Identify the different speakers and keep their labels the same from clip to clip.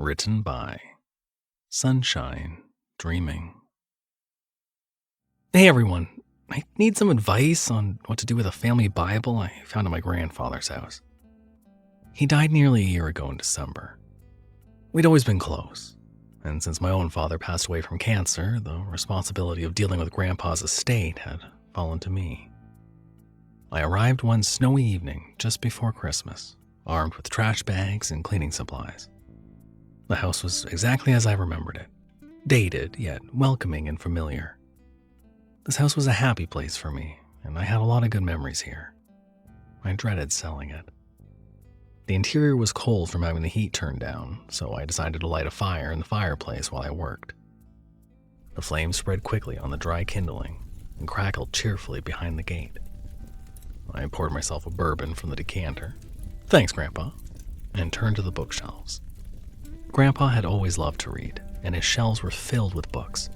Speaker 1: Written by Sunshine Dreaming. Hey everyone, I need some advice on what to do with a family Bible I found at my grandfather's house. He died nearly a year ago in December. We'd always been close, and since my own father passed away from cancer, the responsibility of dealing with Grandpa's estate had fallen to me. I arrived one snowy evening just before Christmas, armed with trash bags and cleaning supplies. The house was exactly as I remembered it, dated yet welcoming and familiar. This house was a happy place for me, and I had a lot of good memories here. I dreaded selling it. The interior was cold from having the heat turned down, so I decided to light a fire in the fireplace while I worked. The flames spread quickly on the dry kindling and crackled cheerfully behind the gate. I poured myself a bourbon from the decanter, thanks Grandpa, and turned to the bookshelves. Grandpa had always loved to read, and his shelves were filled with books.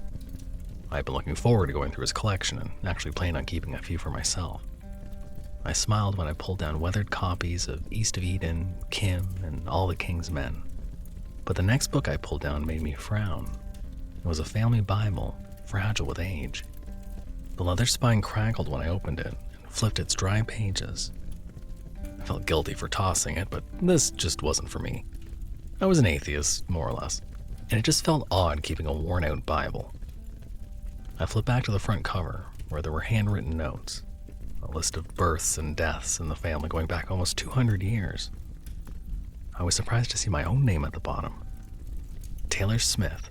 Speaker 1: I had been looking forward to going through his collection and actually planned on keeping a few for myself. I smiled when I pulled down weathered copies of East of Eden, Kim, and All the King's Men. But the next book I pulled down made me frown. It was a family Bible, fragile with age. The leather spine crackled when I opened it and flipped its dry pages. I felt guilty for tossing it, but this just wasn't for me. I was an atheist, more or less, and it just felt odd keeping a worn-out Bible. I flipped back to the front cover, where there were handwritten notes, a list of births and deaths in the family going back almost 200 years. I was surprised to see my own name at the bottom. Taylor Smith,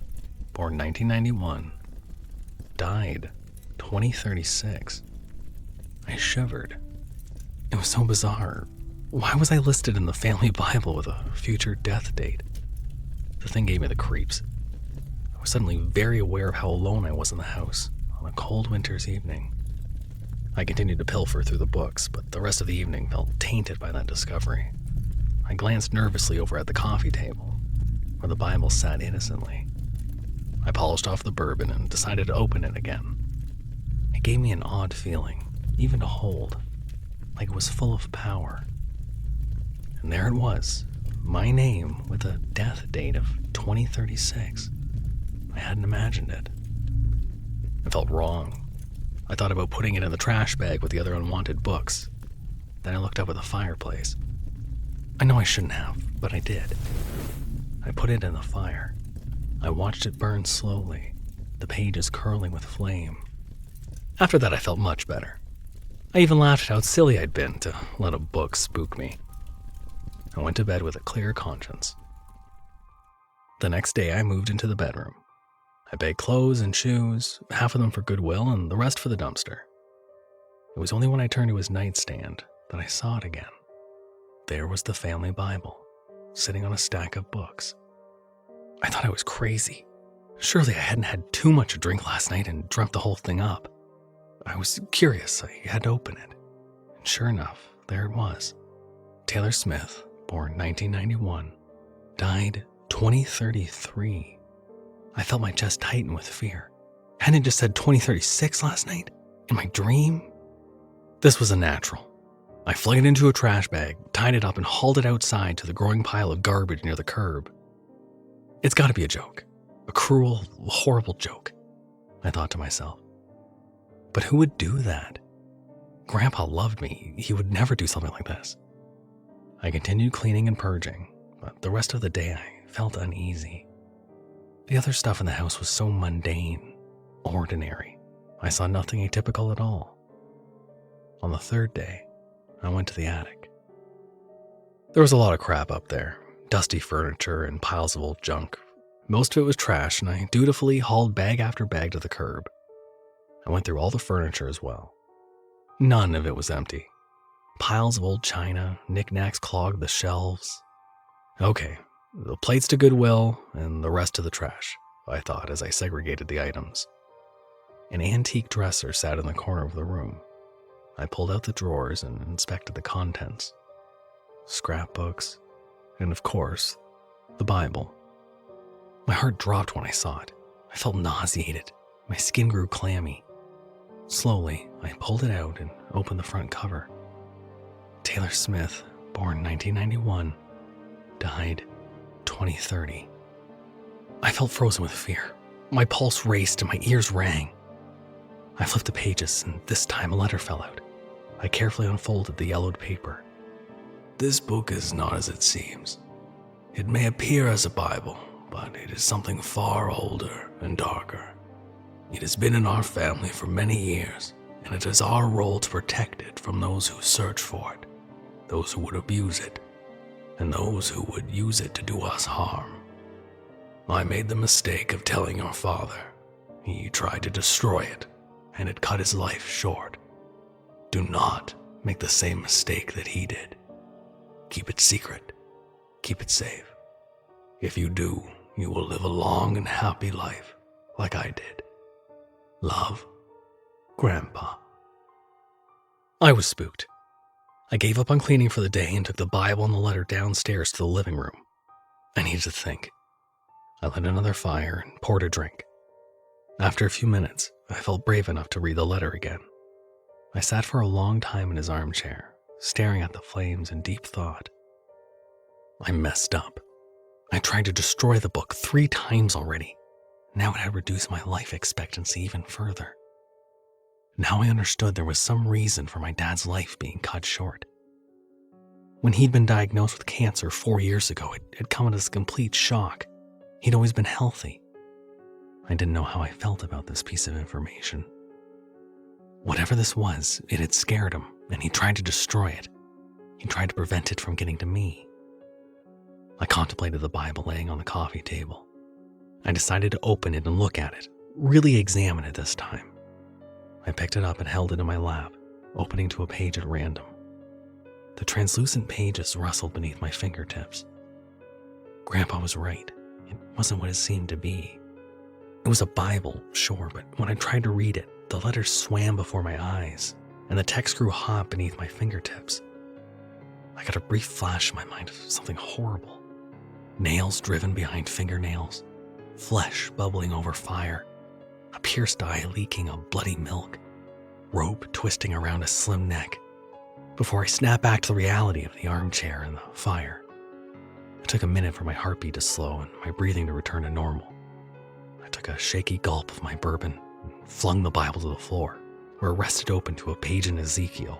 Speaker 1: born 1991, died 2036. I shivered. It was so bizarre. Why was I listed in the family Bible with a future death date? The thing gave me the creeps. I was suddenly very aware of how alone I was in the house on a cold winter's evening. I continued to pilfer through the books, but the rest of the evening felt tainted by that discovery. I glanced nervously over at the coffee table, where the Bible sat innocently. I polished off the bourbon and decided to open it again. It gave me an odd feeling, even to hold, like it was full of power. And there it was, my name with a death date of 2036. I hadn't imagined it. I felt wrong. I thought about putting it in the trash bag with the other unwanted books. Then I looked up at the fireplace. I know I shouldn't have, but I did. I put it in the fire. I watched it burn slowly, the pages curling with flame. After that, I felt much better. I even laughed at how silly I'd been to let a book spook me. I went to bed with a clear conscience. The next day, I moved into the bedroom. I begged clothes and shoes, half of them for Goodwill and the rest for the dumpster. It was only when I turned to his nightstand that I saw it again. There was the family Bible, sitting on a stack of books. I thought I was crazy. Surely I hadn't had too much to drink last night and dreamt the whole thing up. I was curious. I had to open it. And sure enough, there it was. Taylor Smith, born 1991, died 2033. I felt my chest tighten with fear. Hadn't it just said 2036 last night? In my dream? This was a natural. I flung it into a trash bag, tied it up, and hauled it outside to the growing pile of garbage near the curb. It's got to be a joke. A cruel, horrible joke, I thought to myself. But who would do that? Grandpa loved me. He would never do something like this. I continued cleaning and purging, but the rest of the day I felt uneasy. The other stuff in the house was so mundane, ordinary. I saw nothing atypical at all. On the third day, I went to the attic. There was a lot of crap up there, dusty furniture and piles of old junk. Most of it was trash, and I dutifully hauled bag after bag to the curb. I went through all the furniture as well. None of it was empty. Piles of old china, knickknacks clogged the shelves. Okay, the plates to Goodwill and the rest to the trash, I thought as I segregated the items. An antique dresser sat in the corner of the room. I pulled out the drawers and inspected the contents. Scrapbooks, and of course, the Bible. My heart dropped when I saw it. I felt nauseated. My skin grew clammy. Slowly, I pulled it out and opened the front cover. Taylor Smith, born 1991, died 2030. I felt frozen with fear. My pulse raced and my ears rang. I flipped the pages, and this time a letter fell out. I carefully unfolded the yellowed paper. This book is not as it seems. It may appear as a Bible, but it is something far older and darker. It has been in our family for many years, and it is our role to protect it from those who search for it, those who would abuse it, and those who would use it to do us harm. I made the mistake of telling your father. He tried to destroy it, and it cut his life short. Do not make the same mistake that he did. Keep it secret. Keep it safe. If you do, you will live a long and happy life, like I did. Love, Grandpa. I was spooked. I gave up on cleaning for the day and took the Bible and the letter downstairs to the living room. I needed to think. I lit another fire and poured a drink. After a few minutes, I felt brave enough to read the letter again. I sat for a long time in his armchair, staring at the flames in deep thought. I messed up. I tried to destroy the book 3 times already. Now it had reduced my life expectancy even further. Now I understood there was some reason for my dad's life being cut short. When he'd been diagnosed with cancer 4 years ago, it had come as a complete shock. He'd always been healthy. I didn't know how I felt about this piece of information. Whatever this was, it had scared him, and he tried to destroy it. He tried to prevent it from getting to me. I contemplated the Bible laying on the coffee table. I decided to open it and look at it, really examine it this time. I picked it up and held it in my lap, opening to a page at random. The translucent pages rustled beneath my fingertips. Grandpa was right. It wasn't what it seemed to be. It was a Bible, sure, but when I tried to read it, the letters swam before my eyes, and the text grew hot beneath my fingertips. I got a brief flash in my mind of something horrible. Nails driven behind fingernails, flesh bubbling over fire, a pierced eye leaking of bloody milk, rope twisting around a slim neck, before I snapped back to the reality of the armchair and the fire. It took a minute for my heartbeat to slow and my breathing to return to normal. I took a shaky gulp of my bourbon and flung the Bible to the floor, where it rested open to a page in Ezekiel.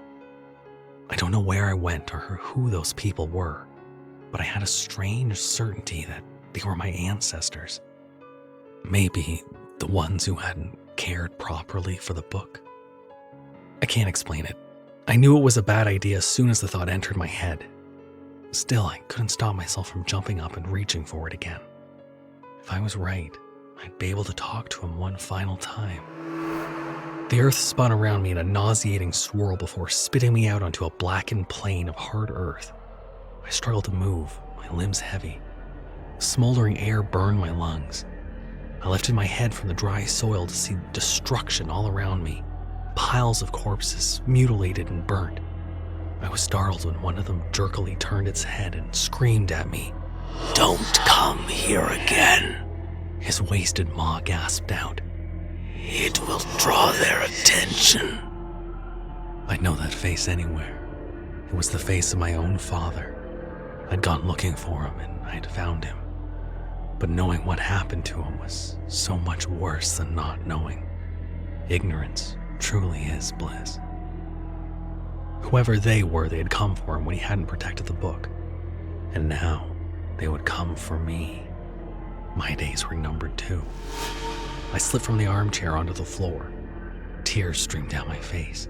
Speaker 1: I don't know where I went or who those people were, but I had a strange certainty that they were my ancestors. Maybe the ones who hadn't cared properly for the book. I can't explain it. I knew it was a bad idea as soon as the thought entered my head. Still, I couldn't stop myself from jumping up and reaching for it again. If I was right, I'd be able to talk to him one final time. The earth spun around me in a nauseating swirl before spitting me out onto a blackened plain of hard earth. I struggled to move, my limbs heavy. Smoldering air burned my lungs. I lifted my head from the dry soil to see destruction all around me. Piles of corpses, mutilated and burnt. I was startled when one of them jerkily turned its head and screamed at me. "Don't come here again," his wasted maw gasped out. "It will draw their attention." I'd know that face anywhere. It was the face of my own father. I'd gone looking for him and I'd found him. But knowing what happened to him was so much worse than not knowing. Ignorance truly is bliss. Whoever they were, they had come for him when he hadn't protected the book. And now, they would come for me. My days were numbered too. I slipped from the armchair onto the floor. Tears streamed down my face.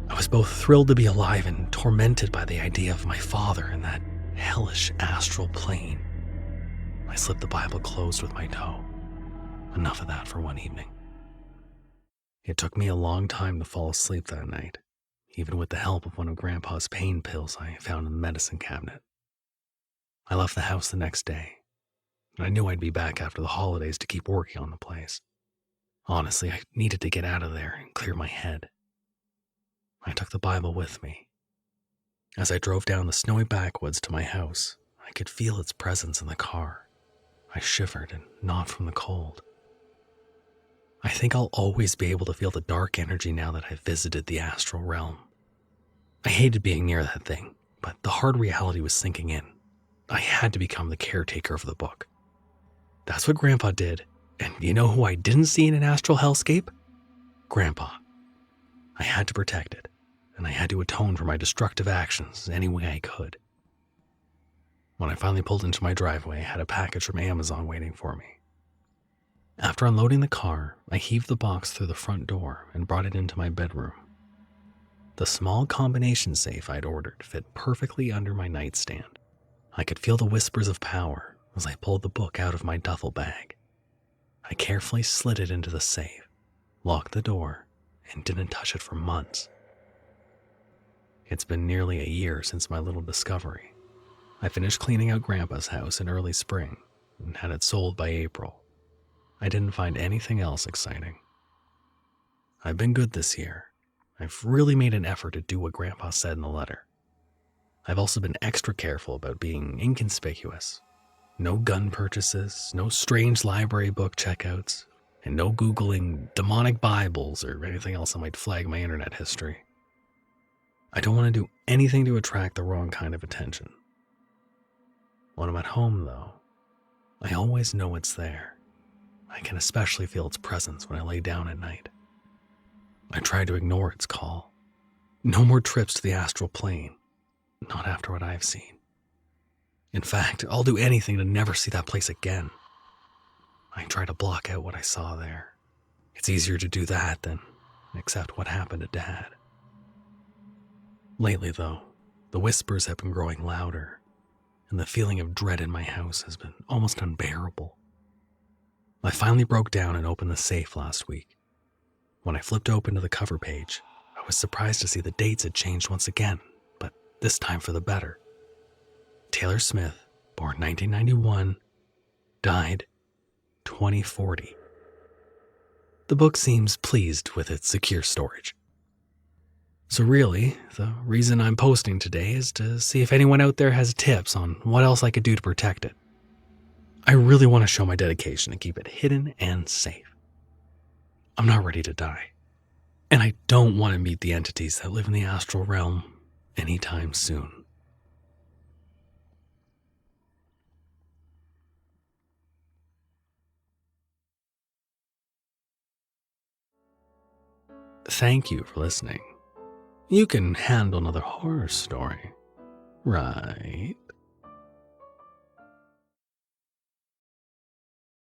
Speaker 1: I was both thrilled to be alive and tormented by the idea of my father in that hellish astral plane. I slipped the Bible closed with my toe. Enough of that for one evening. It took me a long time to fall asleep that night, even with the help of one of Grandpa's pain pills I found in the medicine cabinet. I left the house the next day, and I knew I'd be back after the holidays to keep working on the place. Honestly, I needed to get out of there and clear my head. I took the Bible with me. As I drove down the snowy backwoods to my house, I could feel its presence in the car. I shivered, and not from the cold. I think I'll always be able to feel the dark energy now that I've visited the astral realm. I hated being near that thing, but the hard reality was sinking in. I had to become the caretaker of the book. That's what Grandpa did. And you know who I didn't see in an astral hellscape? Grandpa. I had to protect it, and I had to atone for my destructive actions any way I could. When I finally pulled into my driveway, I had a package from Amazon waiting for me. After unloading the car, I heaved the box through the front door and brought it into my bedroom. The small combination safe I'd ordered fit perfectly under my nightstand. I could feel the whispers of power as I pulled the book out of my duffel bag. I carefully slid it into the safe, locked the door, and didn't touch it for months. It's been nearly a year since my little discovery. I finished cleaning out Grandpa's house in early spring and had it sold by April. I didn't find anything else exciting. I've been good this year. I've really made an effort to do what Grandpa said in the letter. I've also been extra careful about being inconspicuous. No gun purchases, no strange library book checkouts, and no Googling demonic Bibles or anything else that might flag my internet history. I don't want to do anything to attract the wrong kind of attention. When I'm at home, though, I always know it's there. I can especially feel its presence when I lay down at night. I try to ignore its call. No more trips to the astral plane, not after what I've seen. In fact, I'll do anything to never see that place again. I try to block out what I saw there. It's easier to do that than accept what happened to Dad. Lately, though, the whispers have been growing louder, and the feeling of dread in my house has been almost unbearable. I finally broke down and opened the safe last week. When I flipped open to the cover page, I was surprised to see the dates had changed once again, but this time for the better. Taylor Smith, born 1991, died 2040. The book seems pleased with its secure storage. So really, the reason I'm posting today is to see if anyone out there has tips on what else I could do to protect it. I really want to show my dedication and keep it hidden and safe. I'm not ready to die, and I don't want to meet the entities that live in the astral realm anytime soon. Thank you for listening. You can handle another horror story, right?